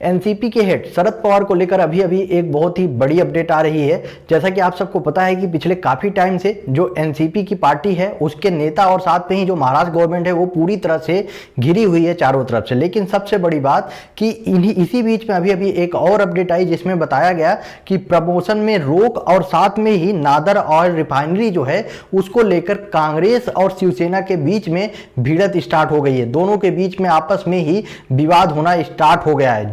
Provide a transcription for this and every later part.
NCP के head Sharad Pawar को लेकर अभी अभी एक बहुत ही बड़ी अपडेट आ रही है। जैसा कि आप सबको पता है कि पिछले काफी टाइम से जो एनसीपी की पार्टी है उसके नेता और साथ में ही जो महाराष्ट्र गवर्नमेंट है वो पूरी तरह से घिरी हुई है चारों तरफ से। लेकिन सबसे बड़ी बात कि इसी बीच में अभी अभी एक और अपडेट आई जिसमें बताया गया कि प्रमोशन में रोक और साथ में ही नादर ऑयल रिफाइनरी जो है उसको लेकर कांग्रेस और शिवसेना के बीच में भिड़ंत स्टार्ट हो गई है। दोनों के बीच में आपस में ही विवाद होना स्टार्ट हो गया है,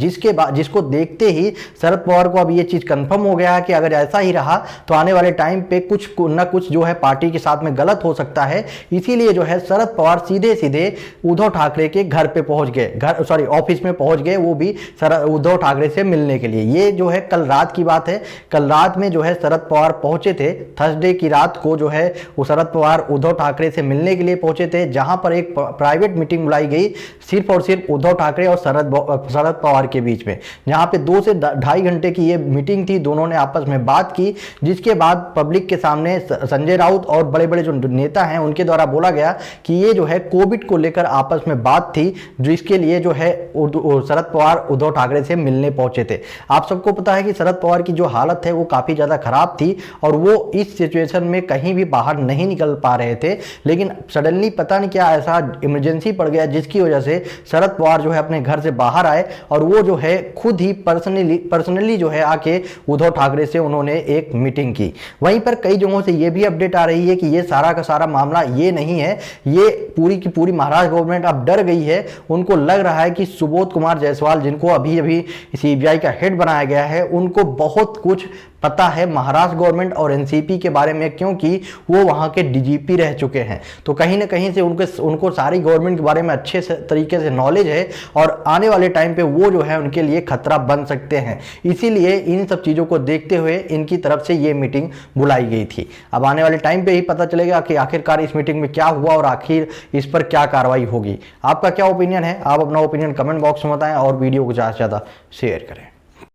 जिसको देखते ही शरद पवार को अब ये चीज कंफर्म हो गया है कि अगर ऐसा ही रहा तो आने वाले टाइम पे कुछ न कुछ जो है पार्टी के साथ में गलत हो सकता है। इसीलिए जो है शरद पवार सीधे सीधे उद्धव ठाकरे के घर पे पहुंच गए, ऑफिस में पहुंच गए, वो भी उद्धव ठाकरे से मिलने के लिए। ये जो है कल रात की बात है। कल रात में जो है शरद पवार पहुंचे थे, थर्सडे की रात को जो है वो शरद पवार उद्धव ठाकरे से मिलने के लिए पहुंचे थे, जहां पर एक प्राइवेट मीटिंग बुलाई गई सिर्फ और सिर्फ उद्धव ठाकरे और शरद पवार के बीच में, जहां पे 2 से 2.5 घंटे की ये मीटिंग थी। दोनों ने आपस में बात की, जिसके बाद पब्लिक के सामने संजय राउत और बड़े बड़े जो नेता हैं उनके द्वारा बोला गया कि ये जो है कोविड को लेकर आपस में बात थी, जिसके लिए जो है शरद पवार उद्धव ठाकरे से मिलने पहुंचे थे। आप सबको पता है कि शरद पवार की जो हालत है वो काफी ज्यादा खराब थी और वो इस सिचुएशन में कहीं भी बाहर नहीं निकल पा रहे थे। लेकिन सडनली पता नहीं क्या ऐसा इमरजेंसी पड़ गया जिसकी वजह से शरद पवार जो है अपने घर से बाहर आए और वो जो है खुद ही पर्सनली जो है आके उद्धव ठाकरे से उन्होंने एक मीटिंग की। वहीं पर कई जगहों से ये भी अपडेट आ रही है कि ये सारा का सारा मामला ये नहीं है, ये पूरी की पूरी महाराष्ट्र गवर्नमेंट अब डर गई है। उनको लग रहा है कि सुबोध कुमार जायसवाल, जिनको अभी अभी सीबीआई का हेड बनाया गया है, उनको बहुत कुछ पता है महाराष्ट्र गवर्नमेंट और एनसीपी के बारे में, क्योंकि वो वहां के डीजीपी रह चुके हैं। तो कहीं ना कहीं से उनको सारी गवर्नमेंट के बारे में अच्छे तरीके से नॉलेज है और आने वाले टाइम पे वो जो है उनके लिए खतरा बन सकते हैं। इसीलिए इन सब चीजों को देखते हुए इनकी तरफ से ये मीटिंग बुलाई गई थी। अब आने वाले टाइम पे ही पता चलेगा कि आखिरकार इस मीटिंग में क्या हुआ और आखिर इस पर क्या कार्रवाई होगी। आपका क्या ओपिनियन है? आप अपना ओपिनियन कमेंट बॉक्स में बताएं और वीडियो को ज़्यादा से ज़्यादा शेयर करें।